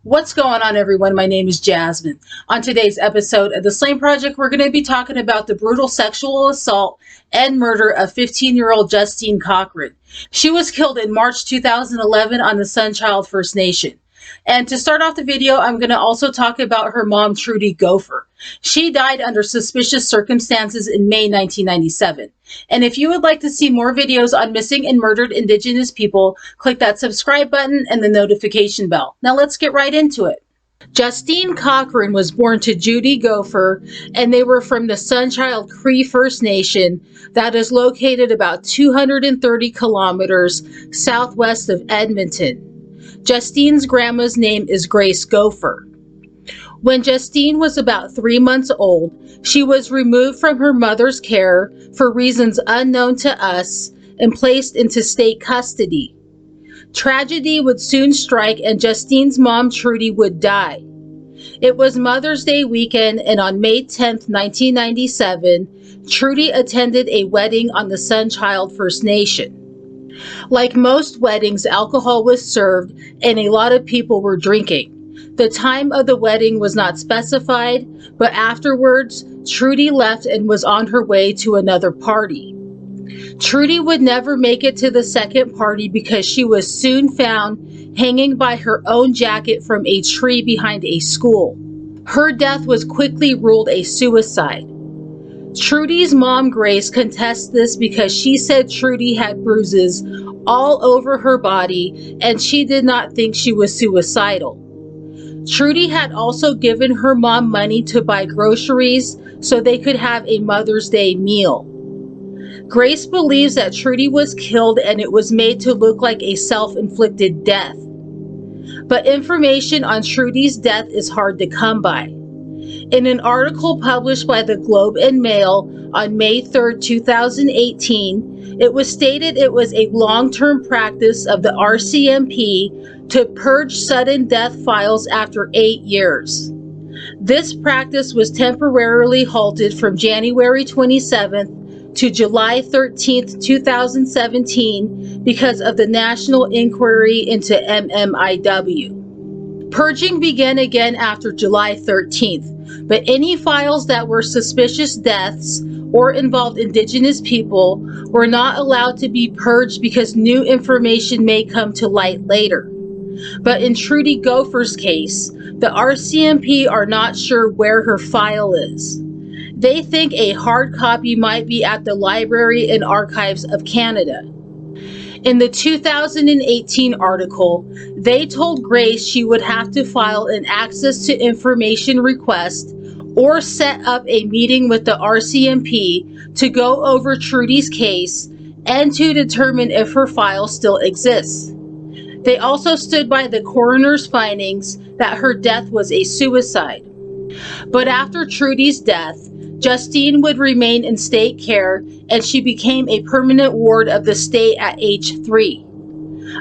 What's going on, everyone? My name is Jasmine. On today's episode of The Slain Project, we're going to be talking about the brutal sexual assault and murder of 15-year-old Justine Cochrane. She was killed in March 2011 on the Sunchild First Nation. And to start off the video, I'm going to also talk about her mom, Trudy Gopher. She died under suspicious circumstances in May 1997. And if you would like to see more videos on missing and murdered Indigenous people, click that subscribe button and the notification bell. Now let's get right into it. Justine Cochrane was born to Judy Gopher, and they were from the Sunchild First Nation that is located about 230 kilometers southwest of Edmonton. Justine's grandma's name is Grace Gopher. When Justine was about 3 months old, she was removed from her mother's care for reasons unknown to us and placed into state custody. Tragedy would soon strike and Justine's mom, Trudy, would die. It was Mother's Day weekend, and on May 10, 1997, Trudy attended a wedding on the Sunchild First Nation. Like most weddings, alcohol was served and a lot of people were drinking. The time of the wedding was not specified, but afterwards, Trudy left and was on her way to another party. Trudy would never make it to the second party because she was soon found hanging by her own jacket from a tree behind a school. Her death was quickly ruled a suicide. Trudy's mom, Grace, contests this because she said Trudy had bruises all over her body and she did not think she was suicidal. Trudy had also given her mom money to buy groceries so they could have a Mother's Day meal. Grace believes that Trudy was killed and it was made to look like a self-inflicted death. But information on Trudy's death is hard to come by. In an article published by the Globe and Mail on May 3, 2018, it was stated it was a long-term practice of the RCMP to purge sudden death files after 8 years. This practice was temporarily halted from January 27th to July 13th, 2017 because of the National Inquiry into MMIW. Purging began again after July 13th, but any files that were suspicious deaths or involved Indigenous people were not allowed to be purged because new information may come to light later. But in Trudy Gopher's case, the RCMP are not sure where her file is. They think a hard copy might be at the Library and Archives of Canada. In the 2018 article, they told Grace she would have to file an access to information request or set up a meeting with the RCMP to go over Trudy's case and to determine if her file still exists. They also stood by the coroner's findings that her death was a suicide. But after Trudy's death, Justine would remain in state care and she became a permanent ward of the state at age 3.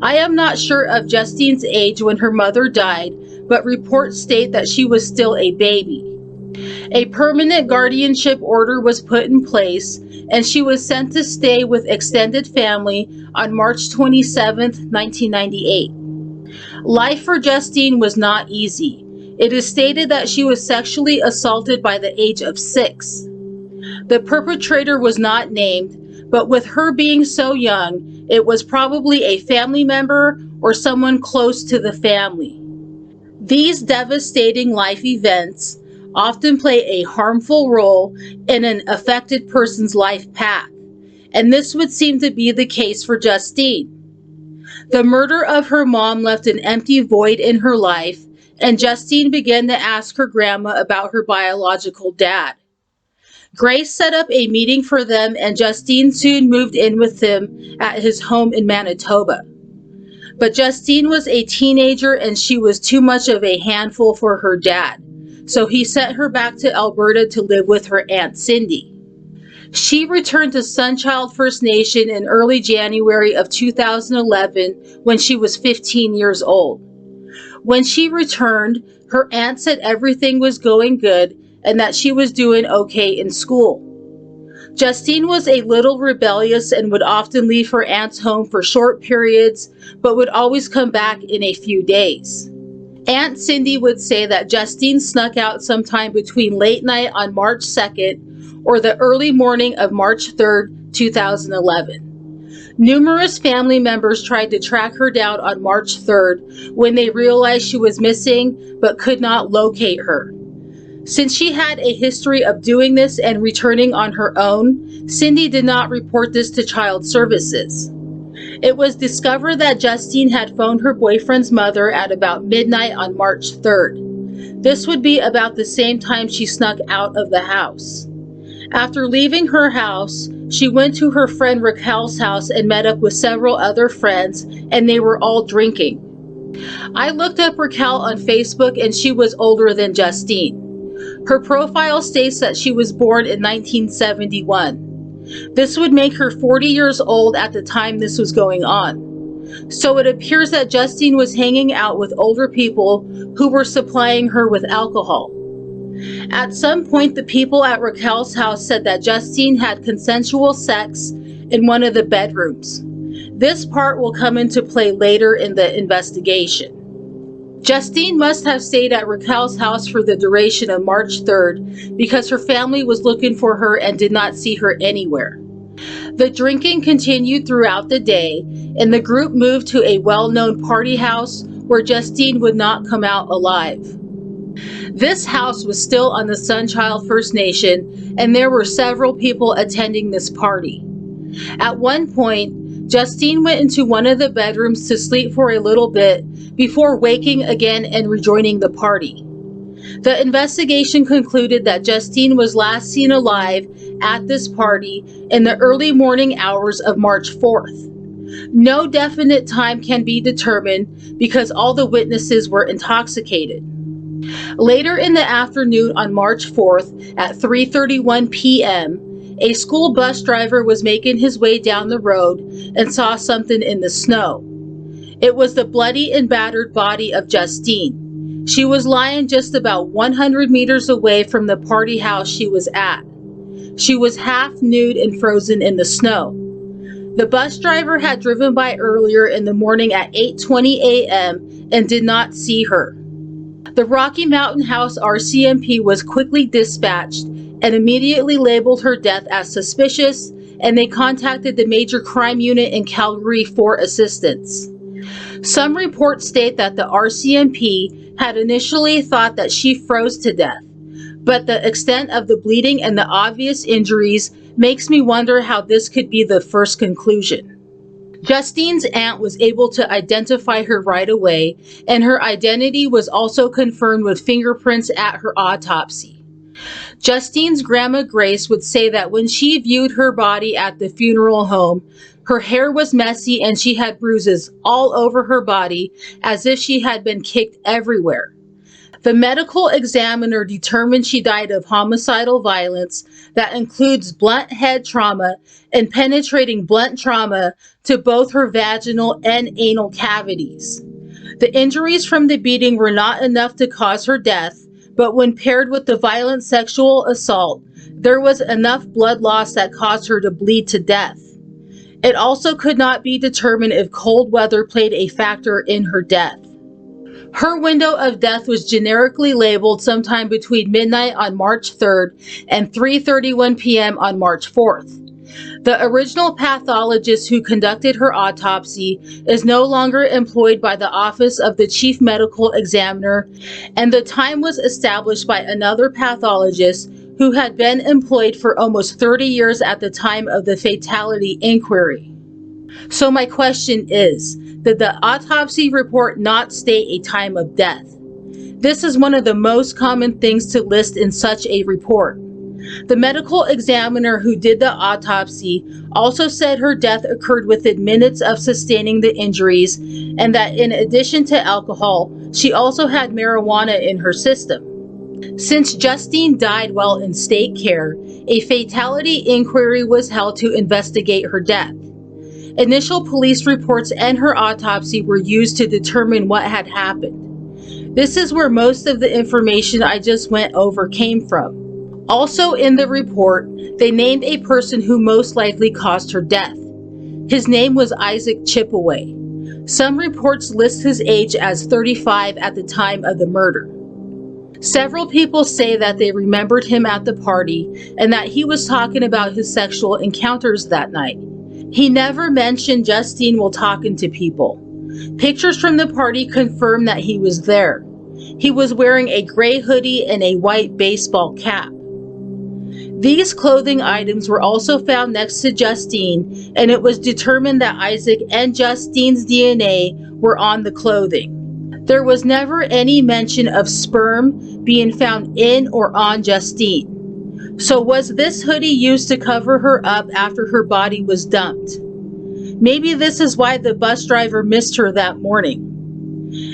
I am not sure of Justine's age when her mother died, but reports state that she was still a baby. A permanent guardianship order was put in place and she was sent to stay with extended family on March 27, 1998. Life for Justine was not easy. It is stated that she was sexually assaulted by the age of 6. The perpetrator was not named, but with her being so young, it was probably a family member or someone close to the family. These devastating life events often play a harmful role in an affected person's life path, and this would seem to be the case for Justine. The murder of her mom left an empty void in her life, and Justine began to ask her grandma about her biological dad. Grace set up a meeting for them and Justine soon moved in with him at his home in Manitoba. But Justine was a teenager and she was too much of a handful for her dad, so he sent her back to Alberta to live with her Aunt Cindy. She returned to Sunchild First Nation in early January of 2011 when she was 15 years old. When she returned, her aunt said everything was going good and that she was doing okay in school. Justine was a little rebellious and would often leave her aunt's home for short periods, but would always come back in a few days. Aunt Cindy would say that Justine snuck out sometime between late night on March 2nd or the early morning of March 3rd, 2011. Numerous family members tried to track her down on March 3rd when they realized she was missing but could not locate her. Since she had a history of doing this and returning on her own, Cindy did not report this to Child Services. It was discovered that Justine had phoned her boyfriend's mother at about midnight on March 3rd. This would be about the same time she snuck out of the house. After leaving her house, she went to her friend Raquel's house and met up with several other friends, and they were all drinking. I looked up Raquel on Facebook, and she was older than Justine. Her profile states that she was born in 1971. This would make her 40 years old at the time this was going on. So it appears that Justine was hanging out with older people who were supplying her with alcohol. At some point, the people at Raquel's house said that Justine had consensual sex in one of the bedrooms. This part will come into play later in the investigation. Justine must have stayed at Raquel's house for the duration of March 3rd because her family was looking for her and did not see her anywhere. The drinking continued throughout the day, and the group moved to a well-known party house where Justine would not come out alive. This house was still on the Sunchild First Nation, and there were several people attending this party. At one point, Justine went into one of the bedrooms to sleep for a little bit before waking again and rejoining the party. The investigation concluded that Justine was last seen alive at this party in the early morning hours of March 4th. No definite time can be determined because all the witnesses were intoxicated. Later in the afternoon on March 4th at 3:31 p.m., a school bus driver was making his way down the road and saw something in the snow. It was the bloody and battered body of Justine. She was lying just about 100 meters away from the party house she was at. She was half nude and frozen in the snow. The bus driver had driven by earlier in the morning at 8:20 a.m. and did not see her. The Rocky Mountain House RCMP was quickly dispatched and immediately labeled her death as suspicious, and they contacted the Major Crime Unit in Calgary for assistance. Some reports state that the RCMP had initially thought that she froze to death, but the extent of the bleeding and the obvious injuries makes me wonder how this could be the first conclusion. Justine's aunt was able to identify her right away, and her identity was also confirmed with fingerprints at her autopsy. Justine's grandma Grace would say that when she viewed her body at the funeral home, her hair was messy and she had bruises all over her body as if she had been kicked everywhere. The medical examiner determined she died of homicidal violence that includes blunt head trauma and penetrating blunt trauma to both her vaginal and anal cavities. The injuries from the beating were not enough to cause her death, but when paired with the violent sexual assault, there was enough blood loss that caused her to bleed to death. It also could not be determined if cold weather played a factor in her death. Her window of death was generically labeled sometime between midnight on March 3rd and 3:31 p.m. on March 4th. The original pathologist who conducted her autopsy is no longer employed by the Office of the Chief Medical Examiner, and the time was established by another pathologist who had been employed for almost 30 years at the time of the fatality inquiry. So my question is, did the autopsy report not state a time of death? This is one of the most common things to list in such a report. The medical examiner who did the autopsy also said her death occurred within minutes of sustaining the injuries, and that in addition to alcohol, she also had marijuana in her system. Since Justine died while in state care, a fatality inquiry was held to investigate her death. Initial police reports and her autopsy were used to determine what had happened. This is where most of the information I just went over came from. Also in the report, they named a person who most likely caused her death. His name was Isaac Chipaway. Some reports list his age as 35 at the time of the murder. Several people say that they remembered him at the party and that he was talking about his sexual encounters that night. He never mentioned Justine while talking to people. Pictures from the party confirm that he was there. He was wearing a gray hoodie and a white baseball cap. These clothing items were also found next to Justine, and it was determined that Isaac and Justine's DNA were on the clothing. There was never any mention of sperm being found in or on Justine. So was this hoodie used to cover her up after her body was dumped? Maybe this is why the bus driver missed her that morning.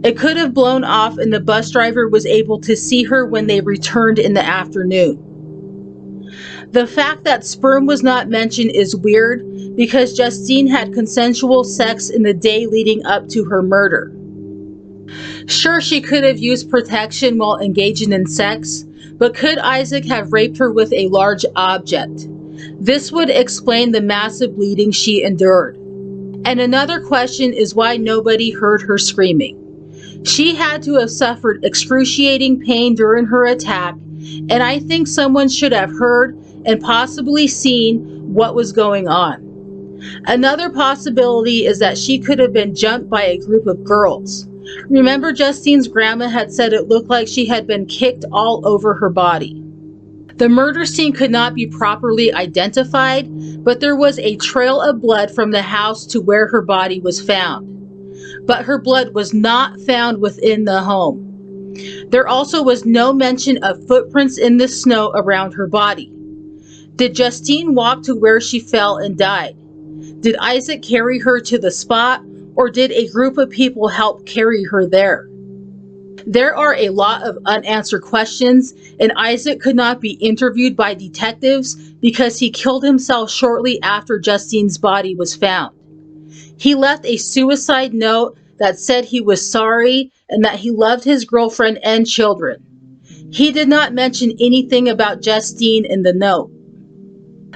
It could have blown off and the bus driver was able to see her when they returned in the afternoon. The fact that sperm was not mentioned is weird because Justine had consensual sex in the day leading up to her murder. Sure, she could have used protection while engaging in sex, but could Isaac have raped her with a large object? This would explain the massive bleeding she endured. And another question is why nobody heard her screaming. She had to have suffered excruciating pain during her attack, and I think someone should have heard and possibly seen what was going on. Another possibility is that she could have been jumped by a group of girls. Remember, Justine's grandma had said it looked like she had been kicked all over her body. The murder scene could not be properly identified, but there was a trail of blood from the house to where her body was found. But her blood was not found within the home. There also was no mention of footprints in the snow around her body. Did Justine walk to where she fell and died? Did Isaac carry her to the spot, or did a group of people help carry her there? There are a lot of unanswered questions, and Isaac could not be interviewed by detectives because he killed himself shortly after Justine's body was found. He left a suicide note that said he was sorry and that he loved his girlfriend and children. He did not mention anything about Justine in the note.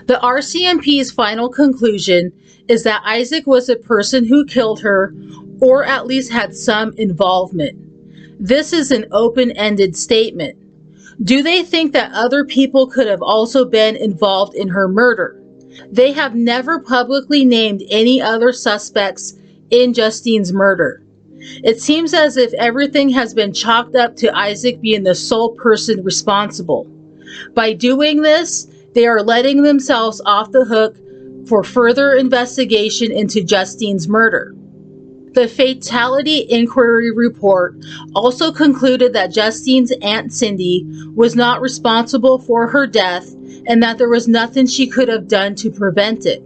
The RCMP's final conclusion is that Isaac was a person who killed her, or at least had some involvement. This is an open-ended statement. Do they think that other people could have also been involved in her murder? They have never publicly named any other suspects in Justine's murder. It seems as if everything has been chalked up to Isaac being the sole person responsible. By doing this, they are letting themselves off the hook for further investigation into Justine's murder. The Fatality Inquiry Report also concluded that Justine's Aunt Cindy was not responsible for her death and that there was nothing she could have done to prevent it.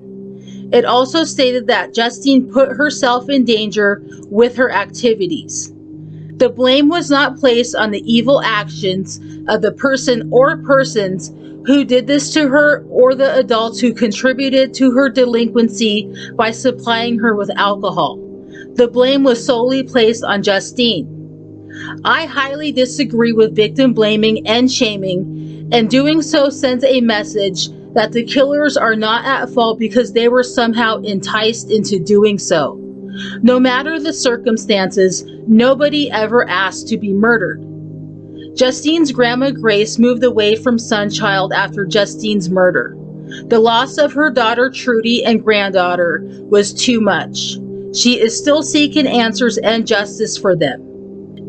It also stated that Justine put herself in danger with her activities. The blame was not placed on the evil actions of the person or persons who did this to her or the adults who contributed to her delinquency by supplying her with alcohol. The blame was solely placed on Justine. I highly disagree with victim blaming and shaming, and doing so sends a message that the killers are not at fault because they were somehow enticed into doing so. No matter the circumstances, nobody ever asked to be murdered. Justine's grandma Grace moved away from Sunchild after Justine's murder. The loss of her daughter Trudy and granddaughter was too much. She is still seeking answers and justice for them.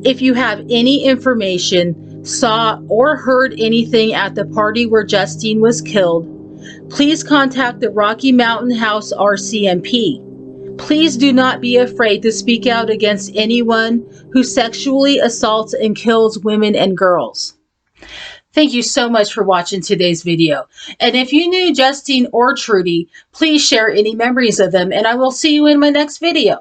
If you have any information, saw or heard anything at the party where Justine was killed, please contact the Rocky Mountain House RCMP. Please do not be afraid to speak out against anyone who sexually assaults and kills women and girls. Thank you so much for watching today's video. And if you knew Justine or Trudy, please share any memories of them, and I will see you in my next video.